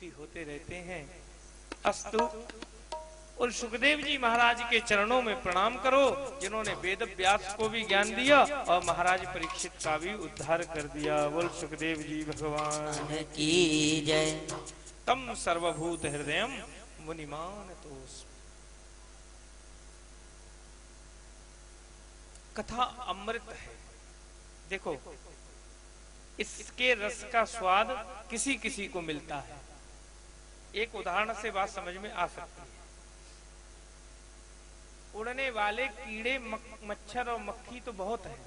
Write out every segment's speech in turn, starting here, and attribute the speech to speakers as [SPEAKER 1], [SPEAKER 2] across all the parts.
[SPEAKER 1] अनुभूति होते रहते हैं। अस्तु। और सुखदेव जी महाराज के चरणों में प्रणाम करो, जिन्होंने वेद व्यास को भी ज्ञान दिया और महाराज परीक्षित का भी उद्धार कर दिया। बोल सुखदेव जी भगवान
[SPEAKER 2] की जय।
[SPEAKER 1] तम सर्वभूत हृदयम मुनिमान तोस्मि। कथा अमृत है। देखो, इसके रस का स्वाद किसी किसी को मिलता है। एक उदाहरण से बात समझ में आ सकती है। उड़ने वाले कीड़े, मच्छर और मक्खी तो बहुत है,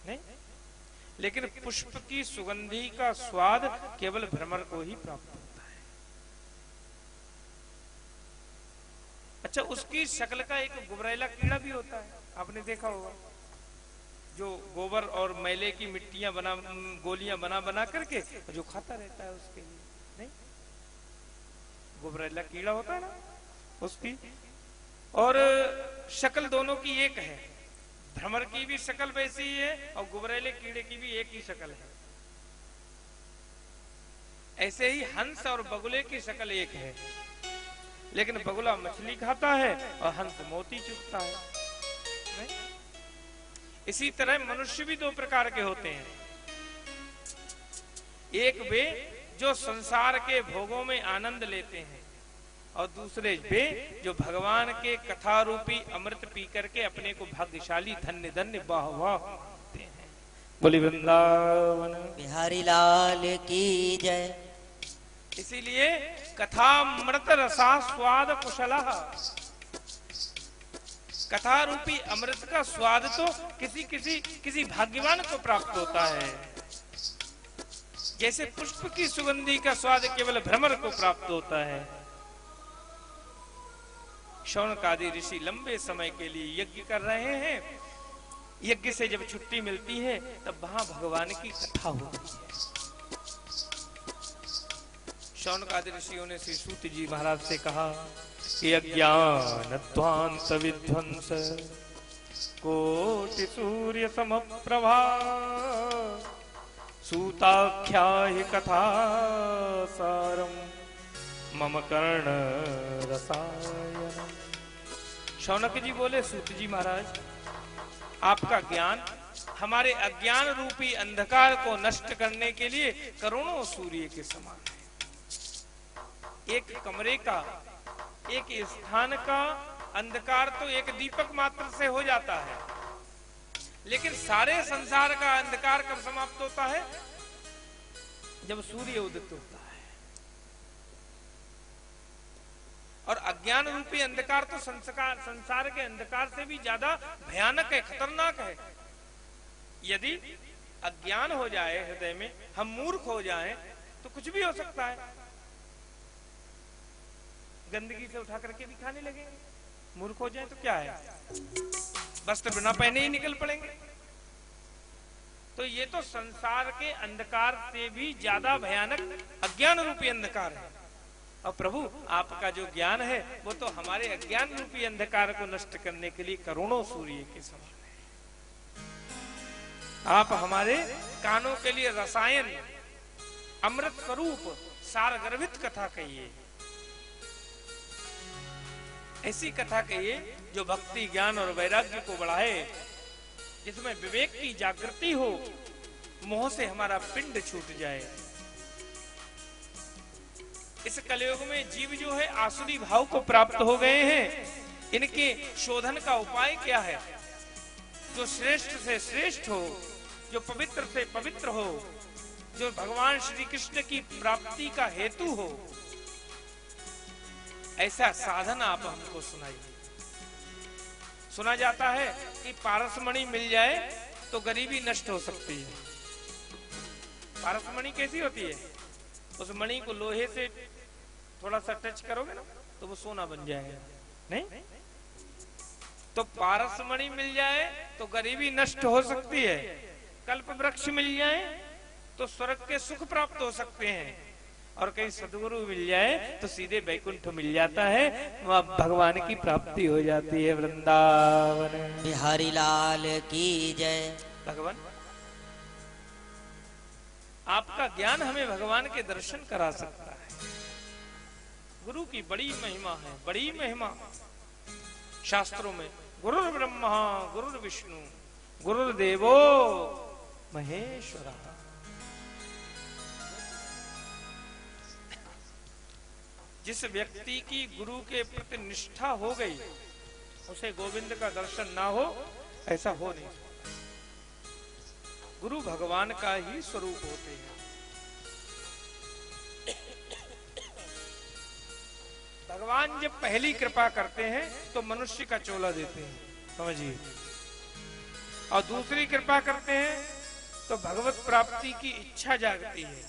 [SPEAKER 1] नहीं? लेकिन पुष्प की सुगंधी का स्वाद केवल भ्रमर को ही प्राप्त होता है। अच्छा, उसकी शक्ल का एक गुबरैला कीड़ा भी होता है, आपने देखा होगा, जो गोबर और मैले की मिट्टियां गोलियां बना बना करके जो खाता रहता है उसके लिए, नहीं? गुबरैला कीड़ा होता है ना, उसकी और शक्ल दोनों की एक है। भ्रमर की भी शक्ल वैसी ही है और गुबरैले कीड़े की भी एक ही शक्ल है। ऐसे ही हंस और बगुले की शक्ल एक है, लेकिन बगुला मछली खाता है और हंस मोती चुगता है, नहीं? इसी तरह मनुष्य भी दो प्रकार के होते हैं। एक वे जो संसार के भोगों में आनंद लेते हैं, और दूसरे वे जो भगवान के कथा रूपी अमृत पी करके अपने को भाग्यशाली धन्य धन्य वाह वाह होते हैं। बोली वृंदावन
[SPEAKER 2] बिहारी लाल की जय।
[SPEAKER 1] इसीलिए कथामृत रसा स्वाद कुशला, कथा रूपी अमृत का स्वाद तो किसी भाग्यवान को प्राप्त होता है। जैसे पुष्प की सुगंधी का स्वाद केवल भ्रमर को प्राप्त होता है। शौनकादि ऋषि लंबे समय के लिए यज्ञ कर रहे हैं। यज्ञ से जब छुट्टी मिलती है तब वहां भगवान की कथा होती है। शौनकादि ऋषियों ने श्री सूत जी महाराज से कहा कि अज्ञान ध्वांत विध्वंस कोटि सूर्य समप्रभा सूताख्या कथा सारम मम कर्ण रसायन। शौनक जी बोले, सूत जी महाराज, आपका ज्ञान हमारे अज्ञान रूपी अंधकार को नष्ट करने के लिए करोड़ों सूर्य के समान है। एक कमरे का, एक स्थान का अंधकार तो एक दीपक मात्र से हो जाता है, लेकिन सारे संसार का अंधकार कब समाप्त होता है? जब सूर्य उदित होता है। और अज्ञान रूपी अंधकार तो संसार के अंधकार से भी ज्यादा भयानक है, खतरनाक है। यदि अज्ञान हो जाए हृदय में, हम मूर्ख हो जाएं, तो कुछ भी हो सकता है। गंदगी से उठा करके भी खाने लगेंगे। मूर्ख हो जाए तो क्या है, वस्त्र बिना पहने ही निकल पड़ेंगे। तो ये तो संसार के अंधकार से भी ज्यादा भयानक अज्ञान रूपी अंधकार है। और प्रभु, आपका जो ज्ञान है वो तो हमारे अज्ञान रूपी अंधकार को नष्ट करने के लिए करोड़ों सूर्य के समान है। आप हमारे कानों के लिए रसायन, अमृत स्वरूप, सार गर्भित कथा कहिए। ऐसी कथा कहिए जो भक्ति, ज्ञान और वैराग्य को बढ़ाए, जिसमें विवेक की जागृति हो, मोह से हमारा पिंड छूट जाए। इस कलयुग में जीव जो है आसुरी भाव को प्राप्त हो गए हैं। इनके शोधन का उपाय क्या है? जो श्रेष्ठ से श्रेष्ठ हो, जो पवित्र से पवित्र हो, जो भगवान श्री कृष्ण की प्राप्ति का हेतु हो, ऐसा साधन आप हमको सुनाइए। सुना जाता है कि पारसमणि मिल जाए तो गरीबी नष्ट हो सकती है। पारसमणि कैसी होती है? उस मणि को लोहे से थोड़ा सा टच करोगे ना तो वो सोना बन जाएगा, नहीं? तो पारसमणि मिल जाए तो गरीबी नष्ट हो सकती है। कल्प वृक्ष मिल जाए तो स्वर्ग के सुख प्राप्त हो सकते हैं। और कहीं सदगुरु मिल जाए तो सीधे वैकुंठ मिल जाता है, वहां भगवान की प्राप्ति हो जाती है। वृंदावन
[SPEAKER 2] बिहारी लाल की जय।
[SPEAKER 1] भगवान, आपका ज्ञान हमें भगवान के दर्शन करा सकता है। गुरु की बड़ी महिमा है, बड़ी महिमा शास्त्रों में। गुरुर् ब्रह्मा गुरुर् विष्णु गुरुर्देवो महेश्वरा। जिस व्यक्ति की गुरु के प्रति निष्ठा हो गई, उसे गोविंद का दर्शन ना हो, ऐसा हो नहीं सकता। गुरु भगवान का ही स्वरूप होते हैं। भगवान जब पहली कृपा करते हैं तो मनुष्य का चोला देते हैं, समझिए, और दूसरी कृपा करते हैं तो भगवत प्राप्ति की इच्छा जागती है।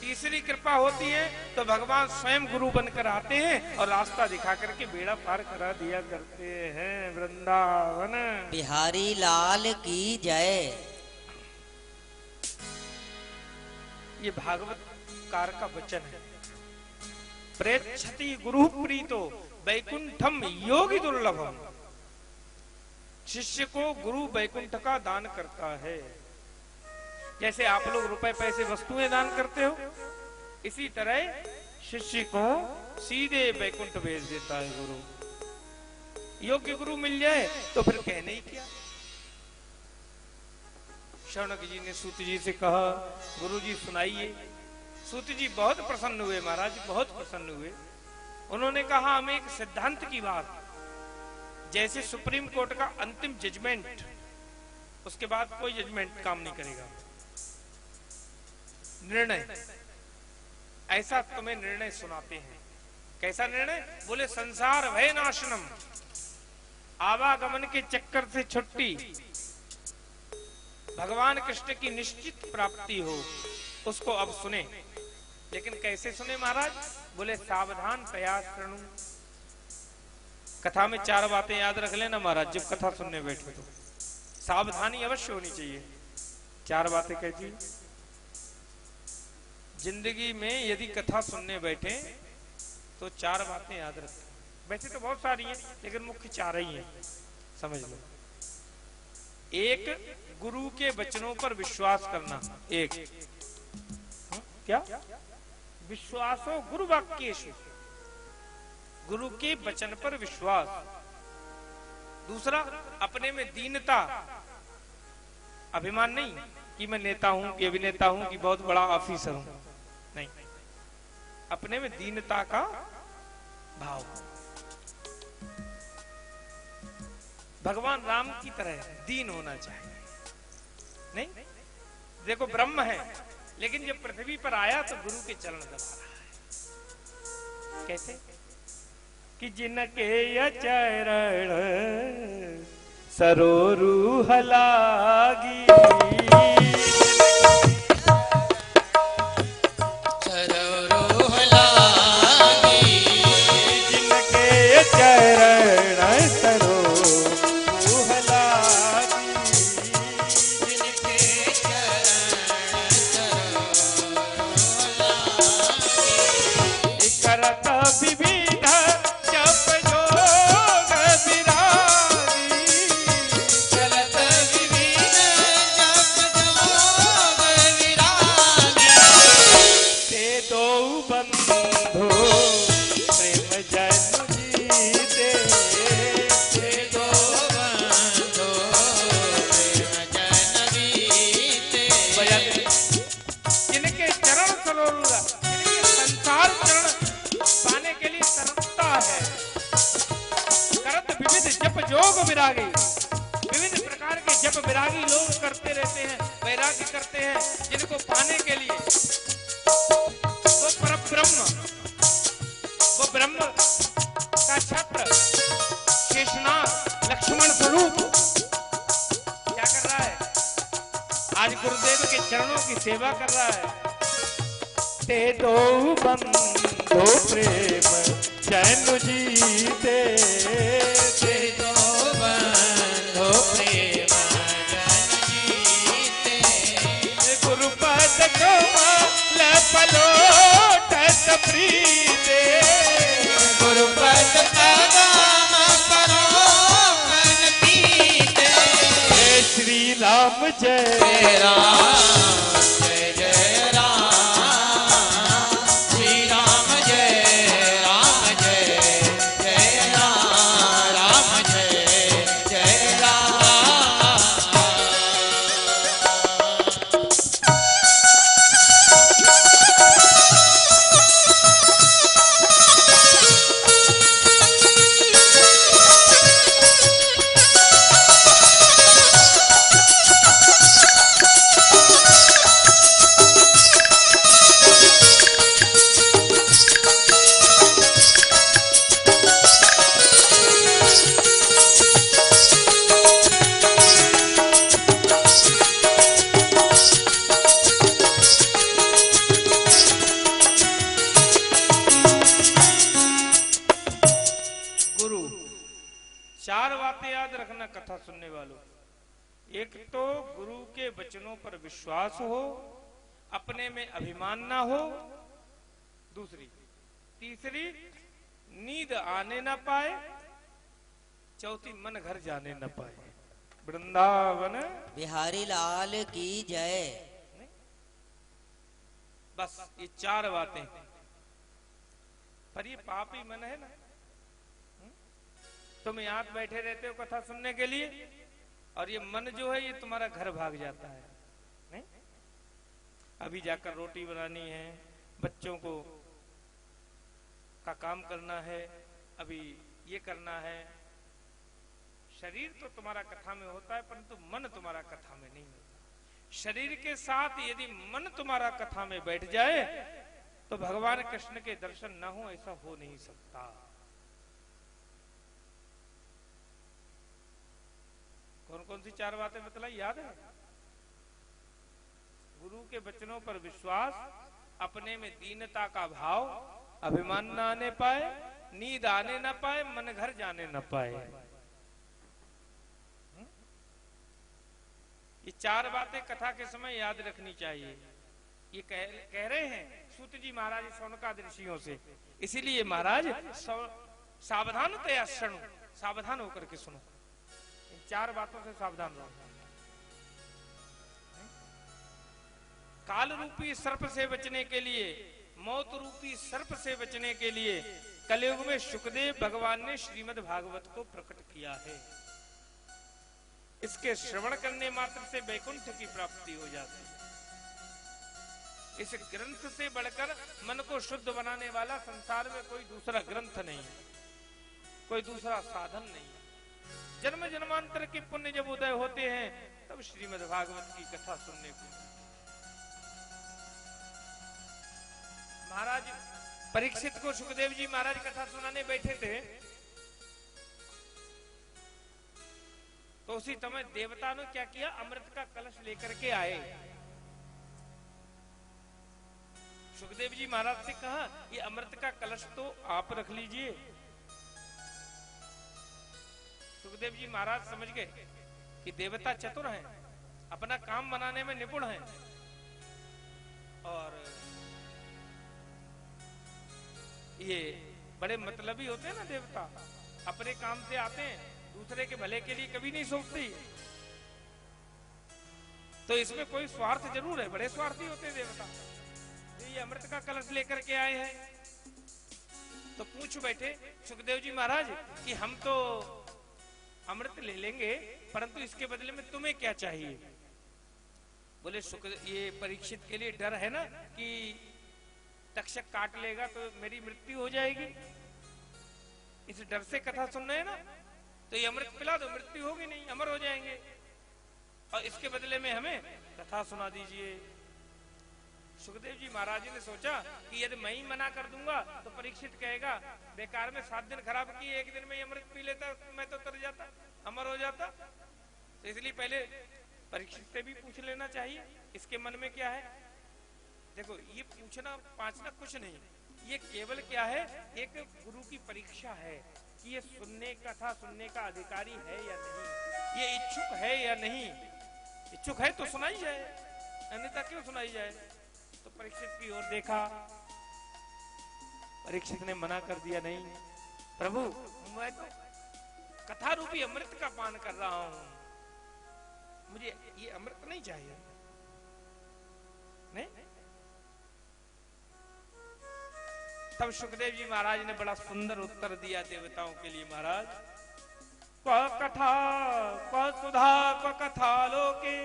[SPEAKER 1] तीसरी कृपा होती है तो भगवान स्वयं गुरु बनकर आते हैं और रास्ता दिखा करके बेड़ा पार करा दिया करते हैं। वृंदावन
[SPEAKER 2] बिहारी लाल की जय।
[SPEAKER 1] ये भागवत कार का वचन है। प्रेक्षति गुरु प्रीतो वैकुंठम योगी दुर्लभम। शिष्य को गुरु वैकुंठ का दान करता है। जैसे आप लोग रुपए पैसे वस्तुएं दान करते हो, इसी तरह शिष्य को सीधे वैकुंठ भेज देता है गुरु। योग्य गुरु मिल जाए तो फिर कहने ही क्या। शौनक जी ने सूत जी से कहा, गुरु जी सुनाइए। सूत जी बहुत प्रसन्न हुए, महाराज बहुत प्रसन्न हुए। उन्होंने कहा, हमें एक सिद्धांत की बात, जैसे सुप्रीम कोर्ट का अंतिम जजमेंट, उसके बाद कोई जजमेंट काम नहीं करेगा, निर्णय, ऐसा तुम्हें निर्णय सुनाते हैं। कैसा निर्णय? बोले संसार भय नाशनम, आवागमन के चक्कर से छुट्टी, भगवान कृष्ण की निश्चित प्राप्ति हो, उसको अब सुने। लेकिन कैसे सुने महाराज? बोले सावधान प्रयास शृणु। कथा में 4 बातें याद रख लेना महाराज, जब कथा सुनने बैठे तो सावधानी अवश्य होनी चाहिए। 4 बातें कैसी? जिंदगी में यदि कथा सुनने बैठे तो 4 बातें याद रखें। वैसे तो बहुत सारी हैं, लेकिन मुख्य 4 ही हैं, समझ लो। 1, गुरु के वचनों पर विश्वास करना। 1 क्या? विश्वासो गुरु वाक्येषु, गुरु के वचन पर विश्वास। दूसरा, अपने में दीनता, अभिमान नहीं कि मैं नेता हूं कि अभिनेता हूं कि बहुत बड़ा ऑफिसर हूं, नहीं, अपने में दीनता का भाव। भगवान राम की तरह दीन होना चाहिए। नहीं, देखो ब्रह्म है, लेकिन जब पृथ्वी पर आया तो गुरु के चरण दबा रहा है। कैसे? कि जिनके चरण सरोरूह लागी,
[SPEAKER 2] सरोरूह लागी,
[SPEAKER 1] जिनके चरण सरोरूह लागी,
[SPEAKER 2] जिनके चरण सरोरूह लागी,
[SPEAKER 1] करत विविध जप जोग विरागी,
[SPEAKER 2] चलत विविध जप जोग विरागी,
[SPEAKER 1] ते दो बंधु प्रेम जन जीते,
[SPEAKER 2] ते दो बंधु प्रेम जन बीते,
[SPEAKER 1] जिनके चरण सरोवर, जिनके संसार चरण पाने के लिए तरसता है। करत विविध जप जोग विरागी, विविध प्रकार के जप विरागी लोग करते रहते हैं, वैराग्य करते हैं, जिनको पाने के लिए वो परब्रह्म, वो ब्रह्म का छत्र शेषनाग लक्ष्मण स्वरूप क्या कर रहा है? आज गुरुदेव के चरणों की सेवा कर रहा है। ते दो बंधु प्रेम जन जीते,
[SPEAKER 2] ते दो बंधु प्रेम जन जीते,
[SPEAKER 1] गुरुपद कमल पलोटत प्रीते,
[SPEAKER 2] गुरुपद पदम परोमन पीते,
[SPEAKER 1] जय श्री राम जय
[SPEAKER 2] जय राम जय जय राम, श्री राम जय
[SPEAKER 1] रखना कथा सुनने वालों, एक तो गुरु के वचनों पर विश्वास हो, अपने में अभिमान ना हो, दूसरी, तीसरी नींद आने ना पाए, चौथी मन घर जाने न पाए। वृंदावन
[SPEAKER 2] बिहारी लाल की जय।
[SPEAKER 1] बस ये 4 बातें, पर ये पापी मन है ना, तुम यहां बैठे रहते हो कथा सुनने के लिए, और ये मन जो है ये तुम्हारा घर भाग जाता है। नहीं, अभी जाकर रोटी बनानी है, बच्चों को का काम करना है, अभी ये करना है। शरीर तो तुम्हारा कथा में होता है, परंतु मन तुम्हारा कथा में नहीं होता। शरीर के साथ यदि मन तुम्हारा कथा में बैठ जाए तो भगवान कृष्ण के दर्शन न हो, ऐसा हो नहीं सकता। कौन कौन सी 4 बातें बतलाई, याद है? गुरु के वचनों पर विश्वास, अपने में दीनता का भाव, अभिमान न आने पाए, नींद आने न पाए, मन घर जाने न पाए। ये 4 बातें कथा के समय याद रखनी चाहिए। ये कह रहे हैं सूत जी महाराज शौनकादि ऋषियों से, इसीलिए महाराज सावधानतया शृणु, सावधान होकर के सुनो, इन 4 बातों से सावधान रहो। काल रूपी सर्प से बचने के लिए, मौत रूपी सर्प से बचने के लिए कलयुग में शुकदेव भगवान ने श्रीमद् भागवत को प्रकट किया है। इसके श्रवण करने मात्र से वैकुंठ की प्राप्ति हो जाती है। इस ग्रंथ से बढ़कर मन को शुद्ध बनाने वाला संसार में कोई दूसरा ग्रंथ नहीं है, कोई दूसरा साधन नहीं है। जन्म जन्मांतर के पुण्य जब उदय होते हैं तब श्रीमद् भागवत की कथा सुनने को। महाराज परीक्षित को सुखदेव जी महाराज कथा सुनाने बैठे थे, तो उसी समय देवता ने क्या किया, अमृत का कलश लेकर के आए। सुखदेव जी महाराज से कहा, ये अमृत का कलश तो आप रख लीजिए। सुखदेव जी महाराज समझ गए कि देवता चतुर हैं, अपना काम बनाने में निपुण हैं, और ये बड़े मतलबी होते हैं ना देवता, अपने काम से आते हैं, दूसरे के भले के लिए कभी नहीं सोचती। तो इसमें कोई स्वार्थ जरूर है, बड़े स्वार्थी होते हैं देवता। ये अमृत का कलश लेकर के आए हैं, तो पूछ बैठे सुखदेव जी महाराज कि हम तो अमृत ले लेंगे, परंतु इसके बदले में तुम्हें क्या चाहिए? बोले ये परीक्षित के लिए डर है ना कि तक्षक काट लेगा तो मेरी मृत्यु हो जाएगी, इस डर से कथा सुन रहे हैं ना, तो ये अमृत पिला दो, मृत्यु होगी नहीं, अमर हो जाएंगे, और इसके बदले में हमें कथा सुना दीजिए। सुखदेव जी महाराज जी ने सोचा कि यदि मैं ही मना कर दूंगा तो परीक्षित कहेगा बेकार में 7 दिन खराब किए, 1 दिन में अमृत पी लेता, मैं तो तर जाता, अमर हो जाता। तो इसलिए पहले परीक्षित से भी पूछ लेना चाहिए इसके मन में क्या है। देखो, ये पूछना पाछना कुछ नहीं, ये केवल क्या है, एक गुरु की परीक्षा है कि ये कथा सुनने का अधिकारी है या नहीं, ये इच्छुक है या नहीं। इच्छुक है तो सुनाई जाए, अन्यथा क्यों सुनाई जाए। तो परीक्षित की ओर देखा, परीक्षित ने मना कर दिया, नहीं प्रभु, मैं तो कथा रूपी अमृत का पान कर रहा हूं, मुझे ये अमृत नहीं चाहिए। नहीं, तब सुखदेव जी महाराज ने बड़ा सुंदर उत्तर दिया देवताओं के लिए। महाराज, क्व कथा क्व सुधा क्व कथा लोके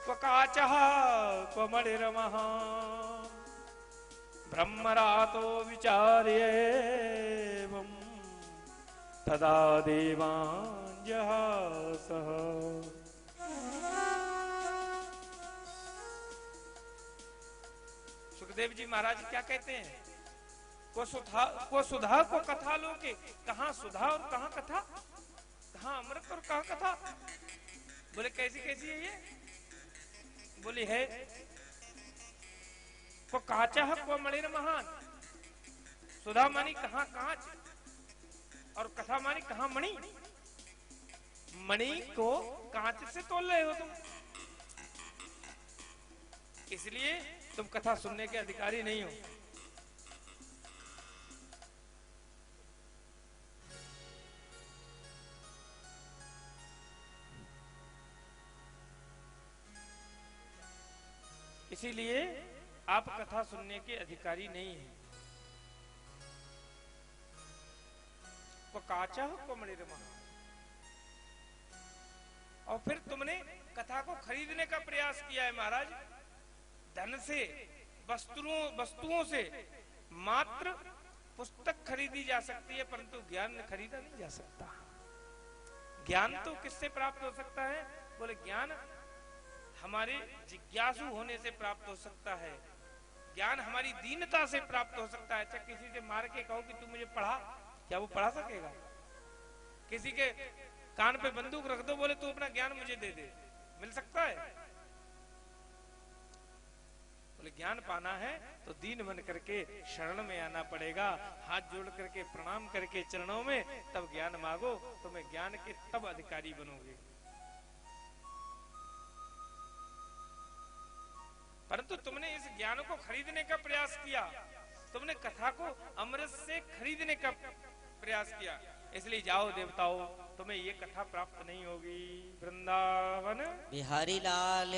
[SPEAKER 1] क्व काचः क्व मणिर्मः ब्रह्मरातो विचार्येवं तदा देवान् जहासः। सुखदेव जी महाराज क्या कहते हैं, को सुधा को कथा लोके, कहां सुधा और कहां कथा, कहां अमृत और कहां कथा। बोले कैसी कैसी है ये? बोली है, को काचा को मणिर महान, सुधा मानी कहां कांच और कथा मानी कहां मणि। मणि को कांच से तोल रहे हो तुम, इसलिए तुम कथा सुनने के अधिकारी नहीं हो। इसीलिए आप कथा सुनने के अधिकारी नहीं हैं। को काचा को मणिरमा, और फिर तुमने कथा को खरीदने का प्रयास किया है महाराज। धन से, वस्तुओं से मात्र पुस्तक खरीदी जा सकती है, परंतु ज्ञान खरीदा नहीं जा सकता। ज्ञान तो किससे प्राप्त हो सकता है? बोले ज्ञान हमारे जिज्ञासु होने से प्राप्त हो सकता है, ज्ञान हमारी दीनता से प्राप्त हो सकता है। अच्छा, किसी से मार के कहो कि तू मुझे पढ़ा, क्या वो पढ़ा सकेगा? किसी के कान पे बंदूक रख दो, बोले तू अपना ज्ञान मुझे दे दे, मिल सकता है? बोले ज्ञान पाना है तो दीन बन करके शरण में आना पड़ेगा, हाथ जोड़ करके प्रणाम करके चरणों में, तब ज्ञान मांगो, तुम्हें ज्ञान के तब अधिकारी बनोगे। परंतु तुमने इस ज्ञान को खरीदने का प्रयास किया, तुमने कथा को अमृत से खरीदने का प्रयास किया, इसलिए जाओ देवताओं, तुम्हें ये कथा प्राप्त नहीं होगी। वृंदावन
[SPEAKER 2] बिहारी लाल